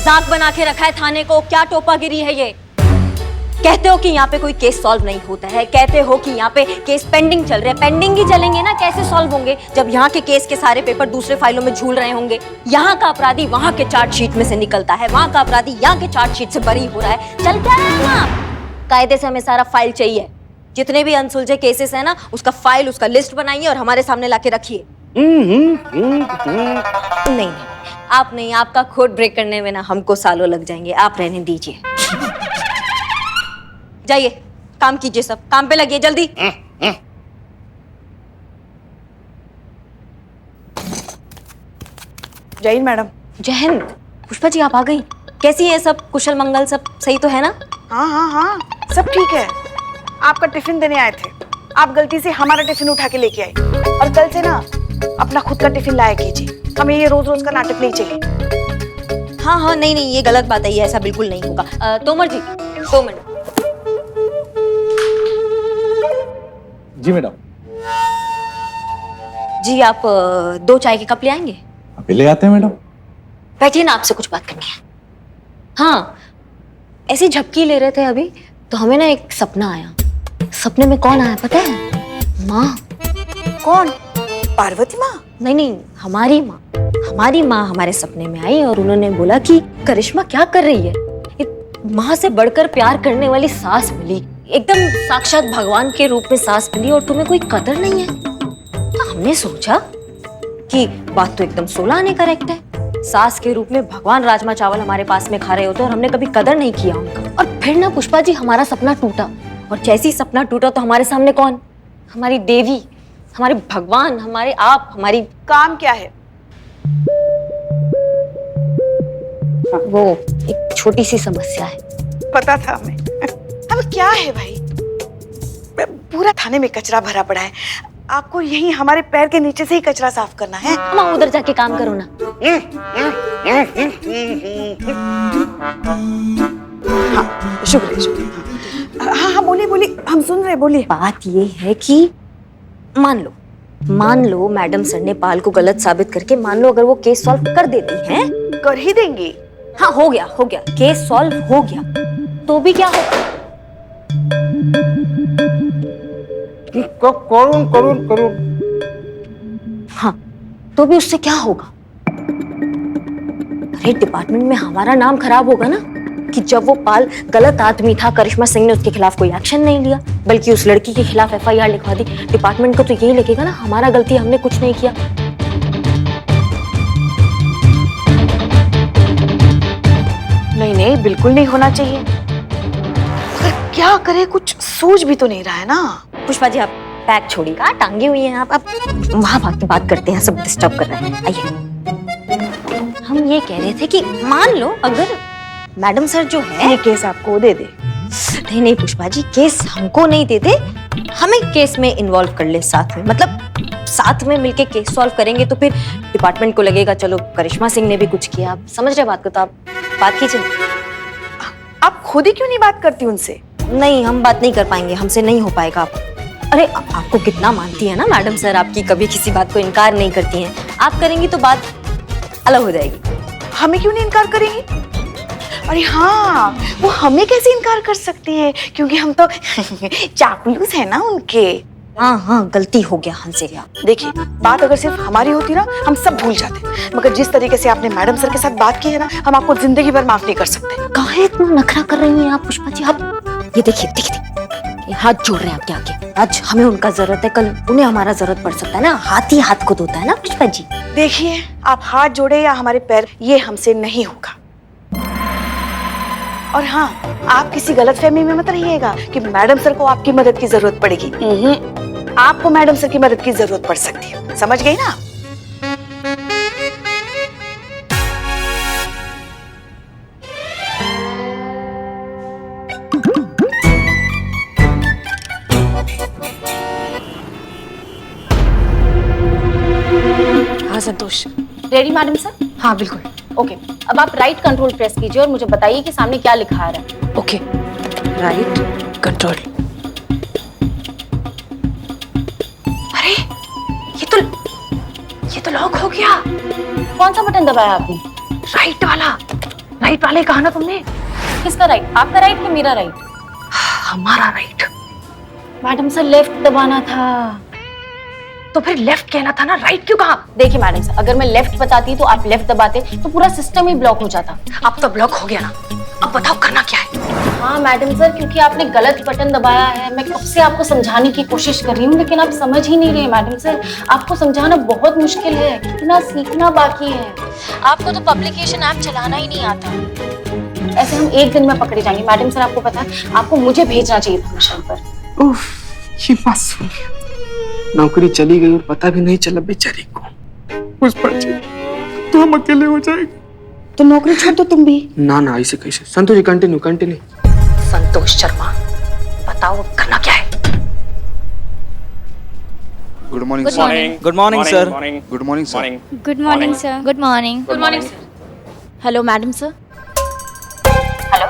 मजाक बना के रखा है थाने को, क्या टोपागिरी है ये? कहते हो कि यहाँ पे कोई केस सॉल्व नहीं होता है, कहते हो कि यहाँ पे केस पेंडिंग चल रहे हैं, पेंडिंग ही चलेंगे ना, कैसे सॉल्व होंगे जब यहाँ के केस के सारे पेपर दूसरे फाइलों में झूल रहे होंगे? यहाँ का अपराधी वहाँ के चार्जशीट में से निकलता है, वहाँ का अपराधी यहाँ के चार्जशीट से बरी हो रहा है, चल क्या रहा है ना? कायदे से हमें सारा फाइल चाहिए, जितने भी अनसुलझे केसेस है ना उसका फाइल, उसका लिस्ट बनाइए और हमारे सामने लाके रखिए। नहीं, आप नहीं, आपका कोड ब्रेक करने में ना हमको सालों लग जाएंगे, आप रहने दीजिए। जाइए काम कीजिए, सब काम पे लगिए जल्दी। जय हिंद मैडम। जय हिंद। पुष्पा जी आप आ गई, कैसी है सब? कुशल मंगल सब सही तो है ना? हाँ हाँ हाँ सब ठीक है। आपका टिफिन देने आए थे, आप गलती से हमारा टिफिन उठा के लेके आए, और कल से ना अपना खुद का टिफिन लाया कीजिए, हमें ये रोज रोज का नाटक नहीं चाहिए। हाँ हाँ नहीं नहीं ये गलत बात है, ये ऐसा बिल्कुल नहीं होगा। तोमर जी 2 मिनट। जी मैडम। जी आप 2 चाय के कप ले आएंगे? अभी ले आते हैं मैडम। बैठिए ना, आपसे कुछ बात करनी है। हाँ ऐसी झपकी ले रहे थे अभी तो हमें ना एक सपना आया। सपने में कौन आया पता है? माँ। कौन? पार्वती माँ? नहीं नहीं हमारी माँ। हमारी माँ हमारे सपने में आई और उन्होंने बोला कि करिश्मा क्या कर रही है? माँ से बढ़कर प्यार करने वाली सास मिली, एकदम साक्षात भगवान के रूप में सास मिली और तुम्हें कोई कदर नहीं है। तो हमने सोचा कि बात तो एकदम 16 आने करेक्ट है। सास के रूप में भगवान राजमा चावल हमारे पास में खा रहे होते और हमने कभी कदर नहीं किया उनका। और फिर ना पुष्पा जी हमारा सपना टूटा, और जैसे ही सपना टूटा तो हमारे सामने कौन? हमारी देवी, हमारे भगवान, हमारे आप, हमारी। काम क्या है? वो एक छोटी सी समस्या है। पता था हमें। अब क्या है भाई? पूरा थाने में कचरा भरा पड़ा है, आपको यही हमारे पैर के नीचे से ही कचरा साफ करना है? माँ उधर जाके काम करो ना। हाँ शुक्रिया शुक्रिया। हाँ हाँ बोलिए बोलिए, हम सुन रहे, बोलिए। बात ये है कि मान लो मैडम सर ने पाल को गलत साबित करके, मान लो अगर वो केस सॉल्व कर देती हैं। कर ही देंगी। हाँ हो गया केस सॉल्व हो गया, तो भी क्या होगा? करुण। हाँ तो भी उससे क्या होगा? अरे डिपार्टमेंट में हमारा नाम खराब होगा ना, कि जब वो पाल गलत आदमी था, करिश्मा सिंह ने उसके खिलाफ कोई एक्शन नहीं लिया बल्कि उस लड़की के खिलाफ FIR लिखवा दी। डिपार्टमेंट को तो यही लगेगा ना हमारा गलती, हमने कुछ नहीं किया। नहीं नहीं बिल्कुल नहीं होना चाहिए, मगर क्या करे, कुछ सूझ भी तो नहीं रहा है ना। पुष्पा जी आप बैग छोड़िएगा, टांगी हुई हैं आप वहां भाग के बात करते हैं, सब डिस्टर्ब कर रहे हैं। आइए, हम ये कह रहे थे कि मान लो अगर मैडम सर जो है ये केस आपको दे दे। नहीं नहीं पुष्पा जी केस हमको नहीं देते, हमें केस में इन्वॉल्व कर ले साथ में, मतलब साथ में मिलके केस सॉल्व करेंगे तो फिर डिपार्टमेंट को लगेगा चलो करिश्मा सिंह ने भी कुछ किया। आप समझ रहे बात को? तो आप बात कीजिए। आप खुद ही क्यों नहीं बात करती उनसे? नहीं हम बात नहीं कर पाएंगे, हमसे नहीं हो पाएगा। आप अरे आपको कितना मानती है ना मैडम सर, आपकी कभी किसी बात को इनकार नहीं करती हैं। आप करेंगी तो बात अलग हो जाएगी। हमें क्यों नहीं इनकार करेंगी? अरे हाँ वो हमें कैसे इनकार कर सकती है, क्योंकि हम तो चापलूस है ना उनके। हाँ गलती हो गया हमसे। देखिए बात अगर सिर्फ हमारी होती ना हम सब भूल जाते, मगर जिस तरीके से आपने मैडम सर के साथ बात की है ना, हम आपको जिंदगी भर माफ नहीं कर सकते। काहे इतना नखरा कर रही हैं आप पुष्पा जी? आप ये देखिए हाथ जोड़ रहे हैं आपके आगे। आज हमें उनका जरूरत है, कल उन्हें हमारा जरूरत पड़ सकता है ना, हाथ ही हाथ को धोता है ना पुष्पा जी। देखिए आप हाथ जोड़े या हमारे पैर, ये हमसे नहीं होगा। और हाँ आप किसी गलतफहमी में मत रहिएगा कि मैडम सर को आपकी मदद की जरूरत पड़ेगी। आपको मैडम सर की मदद की जरूरत पड़ सकती है, समझ गई ना? हाँ संतोष। Ready madam sir? हाँ बिल्कुल। ओके अब आप राइट कंट्रोल प्रेस कीजिए और मुझे बताइए कि सामने क्या लिखा आ रहा है। Okay right control. अरे ये तो लॉक हो गया। कौन सा बटन दबाया आपने? राइट वाला। राइट वाले कहा ना तुमने? किसका राइट? आपका राइट कि मेरा राइट? हमारा राइट। मैडम सर लेफ्ट दबाना था। तो फिर लेफ्ट कहना था ना, राइट क्यों कहा? देखिए मैडम सर, अगर मैं लेफ्ट बताती तो आप लेफ्ट दबाते तो पूरा सिस्टम ही ब्लॉक हो जाता। अब तो ब्लॉक हो गया ना, अब बताओ करना क्या है? हाँ मैडम सर, क्योंकि आपने गलत बटन दबाया है। मैं कब से आपको समझाने की कोशिश कर रही हूँ, लेकिन आप समझ ही नहीं रहे मैडम सर। आपको समझाना बहुत मुश्किल है, कितना सीखना बाकी है। आपको तो पब्लिकेशन ऐप चलाना ही नहीं आता। ऐसे हम एक दिन में पकड़े जाएंगे। मैडम सर आपको पता है, आपको मुझे भेजना चाहिए था मिशन पर। उफ, ये बात सुन लिया। नौकरी चली गई और पता भी नहीं चला बेचारी को। पुष्पा जी, तो हम अकेले हो जाएंगे। तो नौकरी छोड़ दो तुम भी। ना ना, ऐसे कैसे? Santosh ji continue continue. संतोष शर्मा, बताओ अब करना क्या है? Good morning Good morning. Good morning sir good morning sir good morning sir good morning. Good morning sir. Hello madam sir. Hello.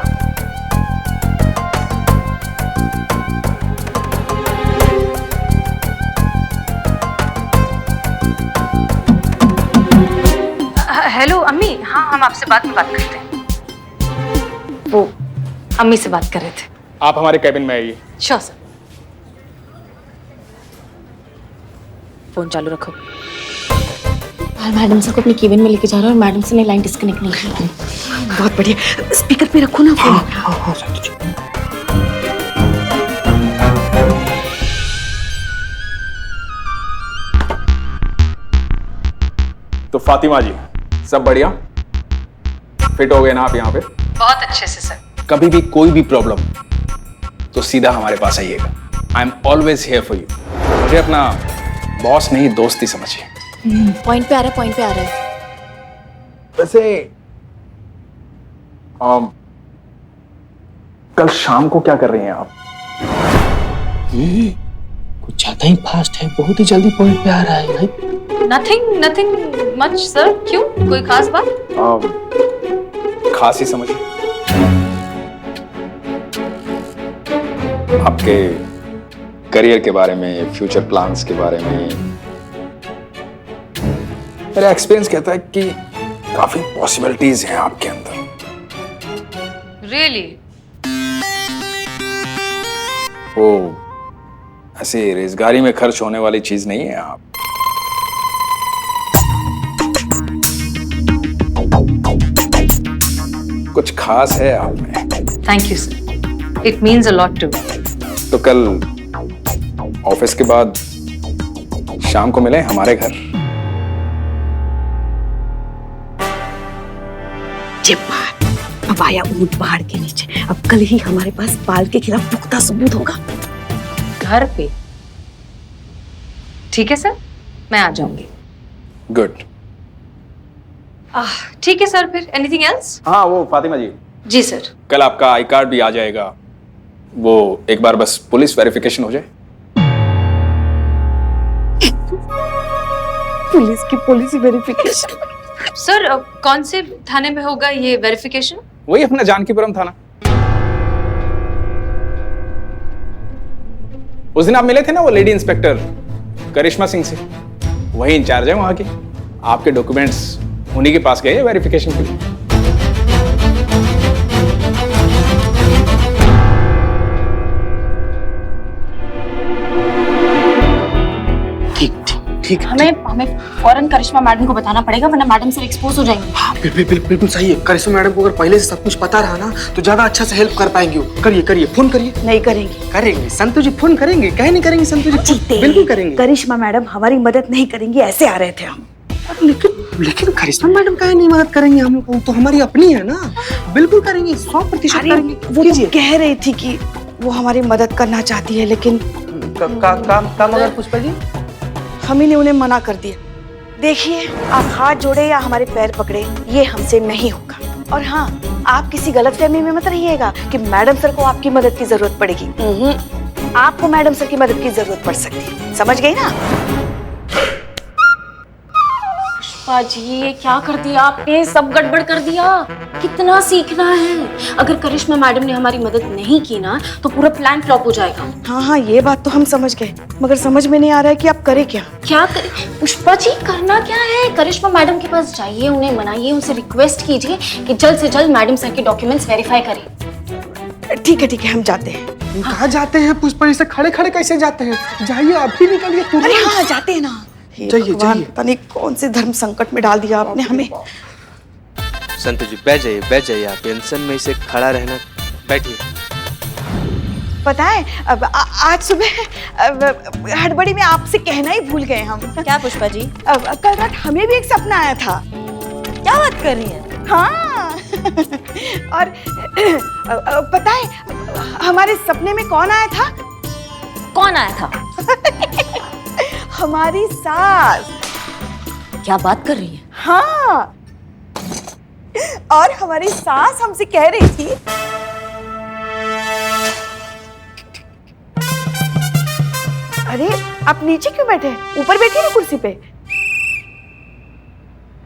Hello अम्मी, हाँ हम आपसे बाद में बात करते हैं। वो अम्मी से बात कर रहे थे। आप हमारे कैबिन में आइए। Sure sir. फोन चालू रखो। मैडम सर को अपने केबिन में लेके जा रहा है और मैडम से ने लाइन डिस्कनेक्ट नहीं की। बहुत बढ़िया, स्पीकर पे रखो ना फोन। हाँ संतोष जी। तो फातिमा जी, सब बढ़िया? फिट हो गए ना आप यहाँ पे? बहुत अच्छे से सर। कभी भी कोई भी प्रॉब्लम तो सीधा हमारे पास आइएगा। I am always here for you. मुझे अपना बॉस नहीं, दोस्ती समझिए। पॉइंट पे आ रहा है, पॉइंट पे आ रहा है। वैसे कल शाम को क्या कर रही हैं आप? कुछ ज्यादा ही फास्ट है, बहुत ही जल्दी पॉइंट पे आ रहा है भाई। Nothing much sir. क्यों, कोई खास बात? खास ही समझिए। आपके करियर के बारे में, फ्यूचर प्लान्स के बारे में मेरा एक्सपीरियंस कहता है कि काफी पॉसिबिलिटीज हैं आपके अंदर। रियली? वो ऐसे रेजगारी में खर्च होने वाली चीज नहीं है आप। कुछ खास है आप में। Thank you, sir. It means a lot to me. तो कल ऑफिस के बाद शाम को मिले हमारे घर। अब आया ऊंट पहाड़ के नीचे। अब कल ही हमारे पास बाल के खिलाफ पुख्ता सबूत होगा। घर पे? ठीक है सर, मैं आ जाऊंगी। गुड। ठीक है सर, फिर एनीथिंग एल्स? हाँ, वो फातिमा जी, जी सर। कल आपका आई कार्ड भी आ जाएगा। वो एक बार बस पुलिस वेरिफिकेशन हो जाए। Police verification? सर कौन से थाने में होगा ये वेरिफिकेशन? वही अपना जानकीपुरम थाना। उस दिन आप मिले थे ना वो लेडी इंस्पेक्टर करिश्मा सिंह से, वही इंचार्ज है वहां के। आपके डॉक्यूमेंट्स उन्हीं के पास गए वेरिफिकेशन के लिए। ठीक है। हमें फौरन करिश्मा मैडम को बताना पड़ेगा, वरना मैडम सर एक्सपोज हो जाएंगे। हाँ बिल्कुल सही है। करिश्मा मैडम को अगर पहले से सब कुछ पता रहा ना तो ज्यादा अच्छा से हेल्प कर पाएंगे वो। करिए फोन करिए। नहीं करेंगे। करेंगे संतोष जी, फोन करेंगे। कहे नहीं करेंगे संतोष जी? बिल्कुल करेंगे। करिश्मा मैडम हमारी मदद नहीं करेंगी, ऐसे आ रहे थे हम। लेकिन करिश्मा मैडम काहे नहीं मदद करेंगे हम लोग? तो हमारी अपनी है ना। बिल्कुल करेंगे, 100% करेंगे। वो तो कह रही थी कि वो हमारी मदद करना चाहती है, लेकिन काम अगर पुष्पा जी हम ही ने उन्हें मना कर दिया। देखिए, आप हाथ जोड़े या हमारे पैर पकड़े, ये हमसे नहीं होगा। और हाँ, आप किसी गलतफहमी में मत रहिएगा कि मैडम सर को आपकी मदद की जरूरत पड़ेगी। आपको मैडम सर की मदद की जरूरत पड़ सकती है, समझ गई ना? पुष्पा जी ये क्या कर दिया आपने, सब गड़बड़ कर दिया। कितना सीखना है, अगर करिश्मा मैडम ने हमारी मदद नहीं की ना तो पूरा प्लान फ्लॉप हो जाएगा। हाँ हाँ ये बात तो हम समझ गए, मगर समझ में नहीं आ रहा है कि आप करें क्या। क्या करें पुष्पा जी, करना क्या है, करिश्मा मैडम के पास जाइए, उन्हें मनाइए, उनसे रिक्वेस्ट कीजिए कि जल्द से जल्द मैडम सर के डॉक्यूमेंट्स वेरीफाई करें। ठीक है हम जाते हैं। कहाँ जाते हैं पुष्पा जी से खड़े खड़े कैसे जाते हैं? जाइए अभी निकलिए तुरंत। अरे हाँ जाते हैं ना। हे जाइए, भगवान, जाइए। पता नहीं कौन से धर्म संकट में डाल दिया आपने हमें। संतु जी बैठ जाइए आप, टेंशन में इसे खड़ा रहना, बैठिए। पता है आज सुबह हड़बड़ी में आपसे कहना ही भूल गए हम। क्या पुष्पा जी, कल रात हमें भी एक सपना आया था। क्या बात कर रही हैं? हाँ और पता है हमारे सपने में कौन आया था? कौन आया था? हमारी सास। क्या बात कर रही हैं? हाँ और हमारी सास हमसे कह रही थी अरे आप नीचे क्यों बैठे हैं? ऊपर बैठिए ना कुर्सी पे।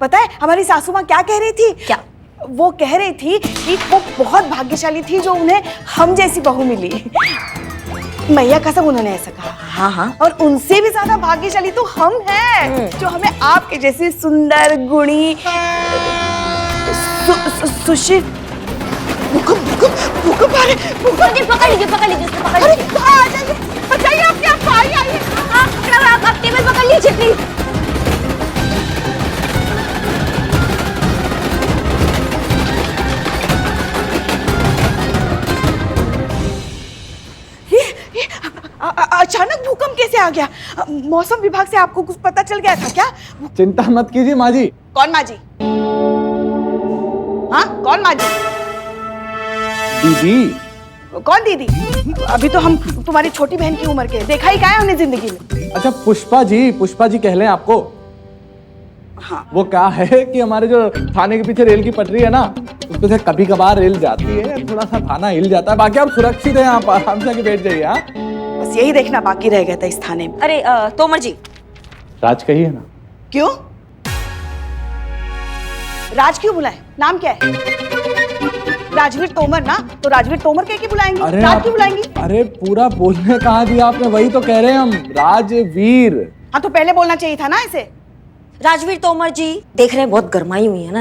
पता है हमारी सासू माँ क्या कह रही थी? क्या? वो कह रही थी कि वो बहुत भाग्यशाली थी जो उन्हें हम जैसी बहू मिली। मैया कसम उन्होंने ऐसा कहा। हाँ हाँ। और उनसे भी ज्यादा भाग्यशाली तो हम हैं जो हमें आपके जैसी सुंदर गुणी सुशील भूकंप आ रहे। पकड़ लीजिए पकड़ लीजिए पकड़ अरे लीजिए। कहाँ आ जाइए, बचाइए आपके आप आइए। आप टेबल पकड़ लीजिए प्लीज। अचानक भूकंप कैसे आ गया? मौसम विभाग से आपको कुछ पता चल गया था क्या? चिंता मत कीजिए माँ जी। कौन माँ जी? हाँ कौन माँ जी? दीदी। कौन दीदी? अभी तो हम तुम्हारी छोटी बहन की उम्र के, देखा ही क्या है हमने जिंदगी में। अच्छा पुष्पा जी कह लें आपको। हाँ वो क्या है कि हमारे जो थाने के पीछे रेल की पटरी है ना, उस पे से कभी कभार रेल जाती है, थोड़ा सा थाना हिल जाता है, बाकी आप सुरक्षित हैं, आप आराम से आके बैठ जाइए। हाँ बस यही देखना बाकी रह गया था इस थाने में। अरे तोमर जी। राज कहिए ना। क्यों? राज क्यों बुलाए? नाम क्या है? राजवीर तोमर ना, तो राजवीर तोमर कह के बुलाएंगे। राज क्यों बुलाएंगी? अरे पूरा बोलने कहाँ दिया आपने, वही तो कह रहे हैं हम, राजवीर। हाँ तो पहले बोलना चाहिए था ना ऐसे। राजवीर तोमर जी देख रहे हैं बहुत गर्माई हुई है ना,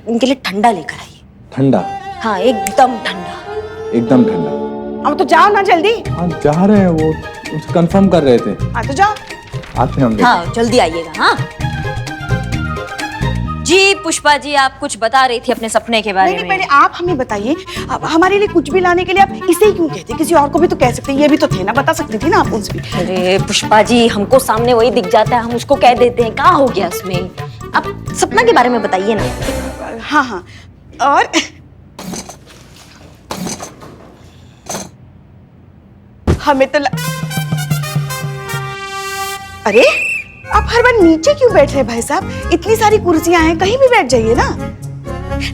इनके लिए ठंडा लेकर आइए। ठंडा? हाँ एकदम ठंडा। एकदम ठंडा। अब तो जाओ ना जल्दी। हाँ जा रहे हैं, वो कंफर्म कर रहे थे। हाँ तो जाओ। आते हैं हम। हाँ जल्दी आइएगा। हाँ जी पुष्पा जी आप कुछ बता रही थी अपने सपने के बारे नहीं में। पहले आप हमें बताइए, हमारे लिए कुछ भी लाने के लिए आप इसे ही क्यों कहते? किसी और को भी तो कह सकते, ये भी तो थे ना, बता सकती थी ना आप उनसे भी। अरे पुष्पा जी हमको सामने वही दिख जाता है, हम उसको कह देते हैं, कहाँ हो गया उसमें? आप सपना के बारे में बताइए ना। हाँ हाँ और हमें तो अरे आप हर बार नीचे क्यों बैठ रहे हैं भाई साहब? इतनी सारी कुर्सियां हैं, कहीं भी बैठ जाइए ना।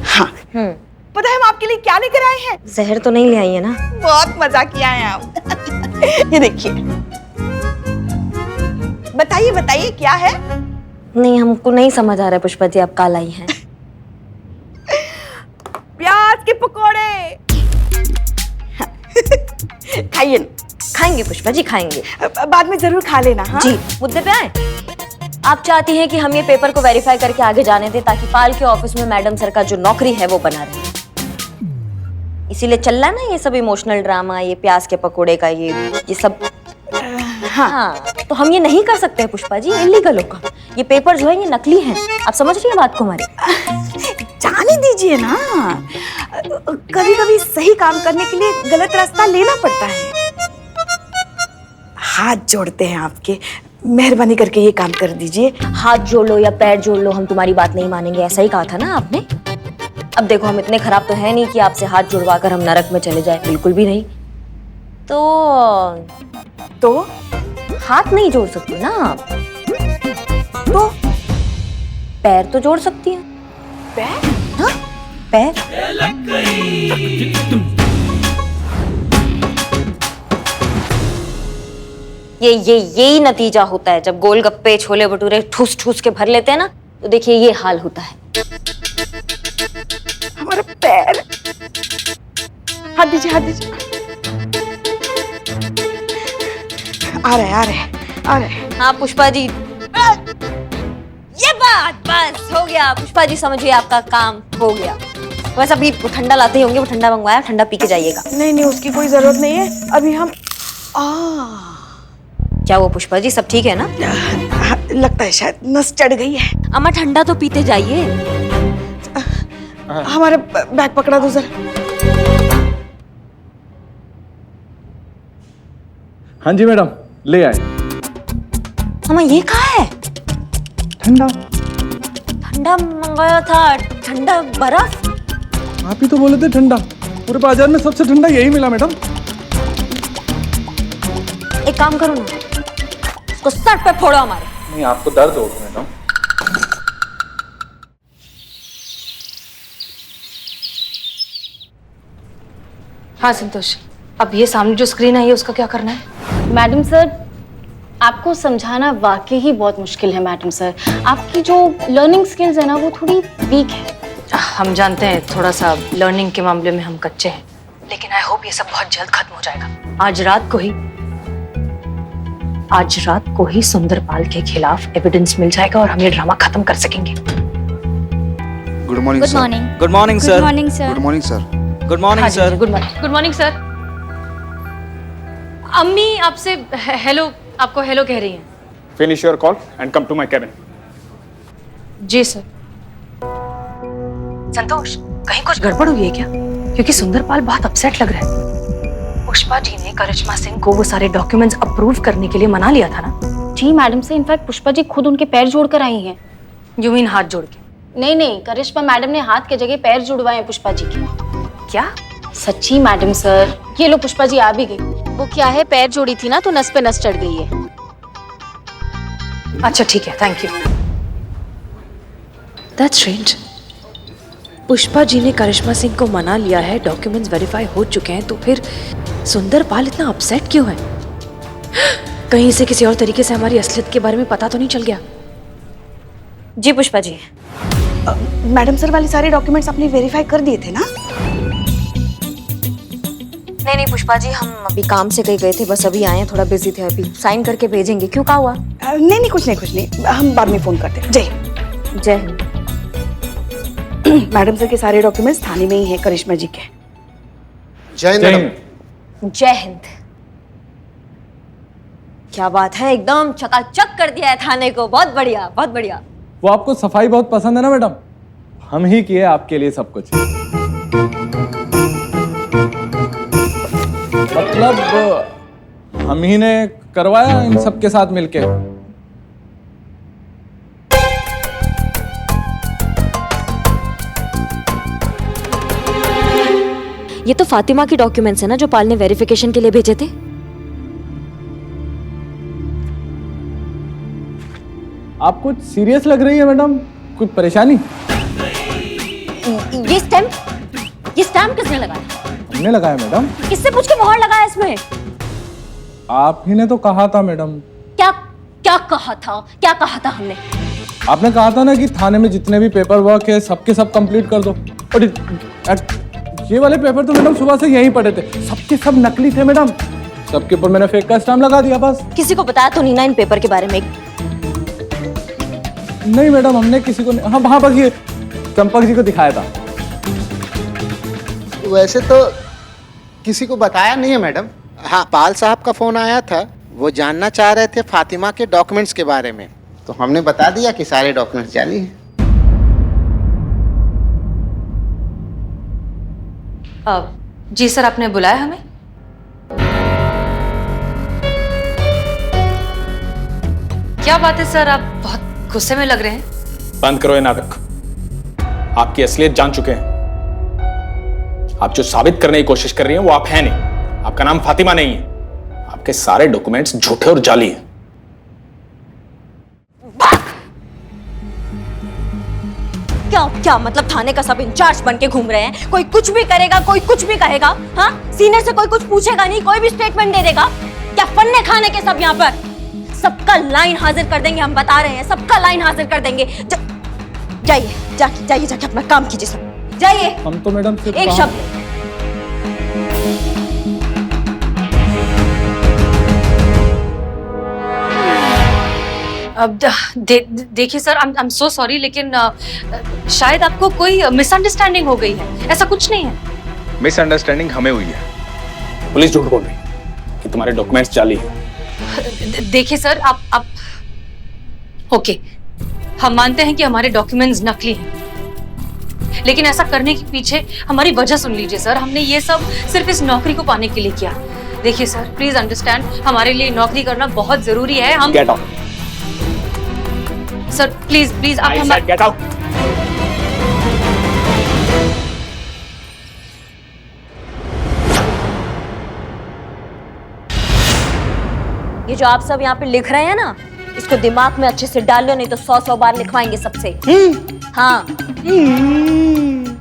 हाँ पता है हम आपके लिए क्या लेकर आए हैं? जहर तो नहीं ले आई है ना? बहुत मजा किया है आप। ये देखिए, बताइए बताइए क्या है? नहीं हमको नहीं समझ आ रहा है पुष्पा जी आप कहाँ लाई हैं। प्याज के पकोड़े। खाइए ना। खाएंगे पुष्पा जी खाएंगे। बाद में जरूर खा लेना। हाँ? जी मुद्दे पे आए। आप चाहती हैं कि हम ये पेपर को वेरीफाई करके आगे जाने दें ताकि पाल के ऑफिस में मैडम सर का जो नौकरी है वो बना रहे, इसीलिए चल रहा है ना ये सब इमोशनल ड्रामा, ये प्याज के पकोड़े का ये सब। हाँ तो हम ये नहीं कर सकते हैं पुष्पा जी, इलीगल होगा। ये पेपर जो है ये नकली हैं, आप समझ रही हैं बात को हमारी? जाने दीजिए ना, कभी कभी सही काम करने के लिए गलत रास्ता लेना पड़ता है। हाथ जोड़ते हैं आपके, मेहरबानी करके ये काम कर दीजिए। हाथ जोड़ लो या पैर जोड़ लो हम तुम्हारी बात नहीं मानेंगे, ऐसा ही कहा था ना आपने? अब देखो हम इतने खराब तो है नहीं कि आपसे हाथ जुड़वा कर हम नरक में चले जाए, बिल्कुल भी नहीं। तो हाथ नहीं जोड़ सकती ना आप, तो पैर तो जोड़ सकती हैं। पैर? हाँ पैर। यही नतीजा होता है जब गोलगप्पे छोले भटूरे ठूस ठूस के भर लेते हैं ना, तो देखिए ये हाल होता है। हमारा पैर, हाथ दीजिए, हाथ दीजिए। आ रहे। हाँ पुष्पा जी, ये बात बस हो गया। पुष्पा जी समझिए आपका काम हो गया। बस अभी वो ठंडा लाते ही होंगे, वो ठंडा मंगवाया, ठंडा पी के जाइएगा। नहीं, उसकी कोई जरूरत नहीं है। अभी हम क्या वो पुष्पा जी सब ठीक है ना? लगता है शायद नस चढ़ गई है। अम्मा ठंडा तो पीते जाइए। हमारा बैग पकड़ा दो जरा। हाँ जी मैडम, ले आए। अम्मा ये कहाँ है? ठंडा। ठंडा मंगाया था, ठंडा बर्फ। आप ही तो बोले थे ठंडा। पूरे बाजार में सबसे ठंडा यही मिला मैडम। एक काम करो ना, उसको सर पे फोड़ो हमारे। नहीं, आपको दर्द होगा मैडम। हाँ संतोष, अब ये सामने जो स्क्रीन है ये उसका क्या करना है? मैडम सर, आपको समझाना वाकई ही बहुत मुश्किल है मैडम सर। आपकी जो लर्निंग स्किल्स है ना वो थोड़ी वीक है। हम जानते हैं थोड़ा सा लर्निंग के मामले में हम कच्चे हैं, लेकिन आई होप ये सब बहुत जल्द खत्म हो जाएगा। आज रात को ही सुंदरपाल के खिलाफ एविडेंस मिल जाएगा और हम ये ड्रामा खत्म कर सकेंगे। Good morning good morning good morning sir. Good morning sir. Good morning sir. अम्मी आपसे हेलो, आपको हेलो कह रही हैं। Finish your call and come to my cabin. जी सर। संतोष, कहीं कुछ गड़बड़ हुई है क्या? क्योंकि सुंदरपाल बहुत अपसेट लग रहा है। पुष्पा जी ने करिश्मा सिंह को वो सारे डॉक्यूमेंट्स अप्रूव करने के लिए मना लिया था ना? जी मैडम से इनफैक्ट पुष्पा जी खुद उनके पैर जोड़कर आई हैं। यू मीन हाथ जोड़ के? नहीं, करिश्मा मैडम ने हाथ के जगह पैर जुड़वाए हैं पुष्पा जी के। क्या? सच्ची मैडम सर। ये लो पुष्पा जी आ भी गई। वो क्या है, पैर जोड़ी थी ना तो नस पे नस चढ़ गई है। अच्छा ठीक है, thank you. That's strange. Pushpa ji ने करिश्मा सिंह को मना लिया है, डॉक्यूमेंट्स वेरीफाई हो चुके हैं, तो फिर सुंदरपाल इतना अपसेट क्यों है? कहीं से किसी और तरीके से हमारी असलियत के बारे में पता तो नहीं चल गया? जी पुष्पा जी। मैडम सर वाले सारे डॉक्यूमेंट्स आपने वेरीफाई कर दिए थे ना? नहीं पुष्पा जी, हम अभी काम से कहीं गए थे, बस अभी आए हैं, थोड़ा बिजी थे, अभी साइन करके भेजेंगे। क्यों, क्या हुआ? नहीं, कुछ नहीं, हम बाद में फोन करते हैं। जय हिंद। मैडम सर के सारे डॉक्यूमेंट्स थाने में ही हैं करिश्मा जी के। जय हिंद। क्या बात है, एकदम चकाचक कर दिया है थाने को। बहुत बढ़िया, बहुत बढ़िया। वो आपको सफाई बहुत पसंद है ना मैडम? हम ही किए आपके लिए सब कुछ। मतलब हम ही ने करवाया इन सब के साथ मिलके। ये तो फातिमा की डॉक्यूमेंट्स है ना जो पाल ने वेरिफिकेशन के लिए भेजे थे? आप कुछ सीरियस लग रही है मैडम, कुछ परेशानी? ये स्टैम्प किसने लगाया? हमने लगाया मैडम। किससे पूछ के मोहर लगाया इसमें? आप ही ने तो कहा था मैडम। क्या कहा था हमने? आपने कहा था ना कि थाने में जितने भी पेपर वर्क है सबके सब कंप्लीट कर दो। और ये वाले पेपर तो मैडम सुबह से यहीं पड़े थे, सबके सब नकली थे मैडम। सबके ऊपर मैंने फेक का स्टैम्प लगा दिया बस। किसी को बताया तो नहीं ना इन पेपर के बारे में? नहीं मैडम, हमने किसी को नहीं। हाँ बस ये चंपक जी को दिखाया था। वैसे तो किसी को बताया नहीं है मैडम। हाँ, पाल साहब का फोन आया था, वो जानना चाह रहे थे फातिमा के डॉक्यूमेंट्स के बारे में, तो हमने बता दिया कि सारे डॉक्यूमेंट्स जाली हैं। जी सर, आपने बुलाया हमें? क्या बात है सर, आप बहुत गुस्से में लग रहे हैं। बंद करो ये नाटक। आपकी असलियत जान चुके हैं। आप जो साबित करने की कोशिश कर रही हैं वो आप हैं नहीं। आपका नाम फातिमा नहीं है। आपके सारे डॉक्यूमेंट्स झूठे और जाली हैं। क्या मतलब थाने का सब इंचार्ज बन के घूम रहे हैं? कोई कुछ भी करेगा, कोई कुछ भी कहेगा। हाँ, सीनियर से कोई कुछ पूछेगा नहीं, कोई भी स्टेटमेंट दे देगा। क्या फन्ने खाने के सब यहाँ पर? सबका लाइन हाजिर कर देंगे, हम बता रहे हैं, सबका लाइन हाजिर कर देंगे। जाइए, जाइए जाके अपना काम कीजिए सब, जाइए। हम तो मैडम सिर्फ एक काम- शब्द। अब देखिए sir, I am so sorry, लेकिन शायद आपको कोई मिसअंडरस्टैंडिंग हो गई है। ऐसा कुछ नहीं है। मिसअंडरस्टैंडिंग हमें हुई है। पुलिस झूठ बोल रही है कि तुम्हारे डॉक्यूमेंट्स जाली हैं। देखिए सर, आप ओके, हम मानते हैं कि हमारे डॉक्यूमेंट्स नकली हैं, लेकिन ऐसा करने के पीछे हमारी वजह सुन लीजिए सर। हमने ये सब सिर्फ इस नौकरी को पाने के लिए किया। देखिए सर, प्लीज अंडरस्टैंड, हमारे लिए नौकरी करना बहुत जरूरी है। हम get out. Sir please please आप हम गेट आउट। ये जो आप सब यहाँ पे लिख रहे हैं ना, इसको दिमाग में अच्छे से डाल लो, नहीं तो 100 बार लिखवाएंगे सबसे। हाँ,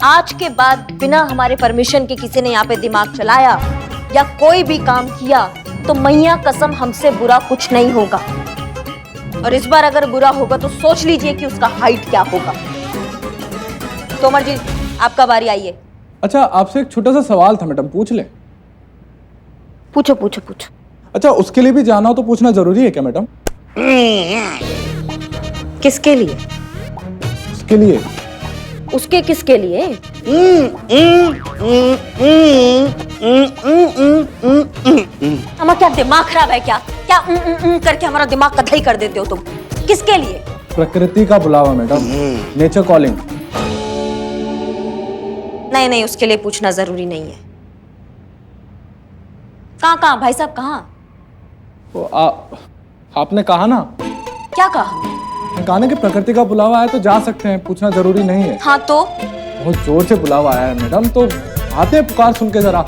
आज के बाद बिना हमारे परमिशन के किसी ने यहाँ पे दिमाग चलाया या कोई भी काम किया तो मैया कसम हमसे बुरा कुछ नहीं होगा। और इस बार अगर बुरा होगा तो सोच लीजिए कि उसका हाइट क्या होगा। तोमर जी, आपका बारी, आइए। अच्छा, आपसे एक छोटा सा सवाल था मैडम, पूछ ले? पूछो पूछो पूछो। अच्छा, उसके लिए भी जाना हो तो पूछना जरूरी है क्या मैडम? किसके लिए? उसके लिए। उसके किसके लिए? हमारा क्या दिमाग खराब है क्या? क्या करके हमारा दिमाग कथई कर देते हो तुम? किसके लिए? प्रकृति का बुलावा मैडम, नेचर कॉलिंग। नहीं नहीं, उसके लिए पूछना जरूरी नहीं है। कहाँ भाई साहब, कहाँ? आपने कहा ना। क्या कहा? कहा ना कि प्रकृति का बुलावा आया तो जा सकते हैं, पूछना जरूरी नहीं है। हाँ तो? बहुत जोर से बुलावा आया है मैडम, तो आते हैं पुकार सुन के जरा।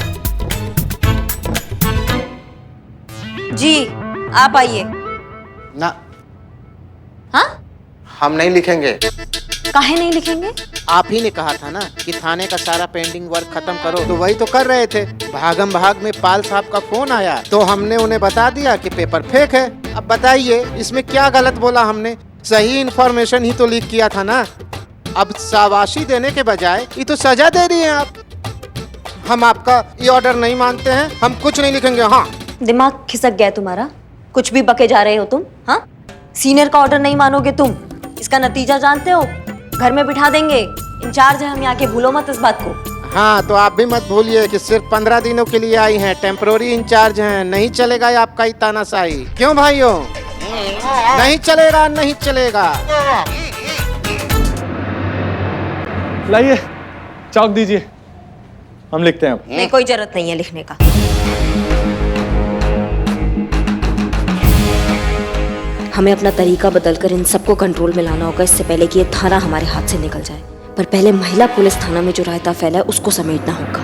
जी आप आइए। ना, हाँ? हम नहीं लिखेंगे। काहे नहीं लिखेंगे? आप ही ने कहा था ना कि थाने का सारा पेंडिंग वर्क खत्म करो, तो वही तो कर रहे थे। भागम भाग में पाल साहब का फोन आया तो हमने उन्हें बता दिया कि पेपर फेक है। अब बताइए इसमें क्या गलत बोला हमने? सही इन्फॉर्मेशन ही तो लीक किया था ना। अब शाबाशी देने के बजाय ये तो सजा दे रही हैं आप। हम आपका ये ऑर्डर नहीं मानते हैं, हम कुछ नहीं लिखेंगे। हाँ, दिमाग खिसक गया तुम्हारा? कुछ भी बके जा रहे हो तुम। हाँ, सीनियर का ऑर्डर नहीं मानोगे तुम, इसका नतीजा जानते हो? घर में बिठा देंगे। इंचार्ज है हम यहाँ के, भूलो मत इस बात को। हाँ, तो आप भी मत भूलिए कि सिर्फ 15 दिनों के लिए आई हैं, टेम्पररी इंचार्ज हैं। नहीं चलेगा ये आपका ही तानाशाही। क्यों भाइयों? नहीं चलेगा, नहीं चलेगा। लाइए चौक दीजिए, हम लिखते हैं अब। नहीं, कोई जरूरत नहीं है लिखने का। हमें अपना तरीका बदलकर इन सबको कंट्रोल में लाना होगा, इससे पहले कि ये थाना हमारे हाथ से निकल जाए। पर पहले महिला पुलिस थाना में जो रायता फैला है उसको समेटना होगा।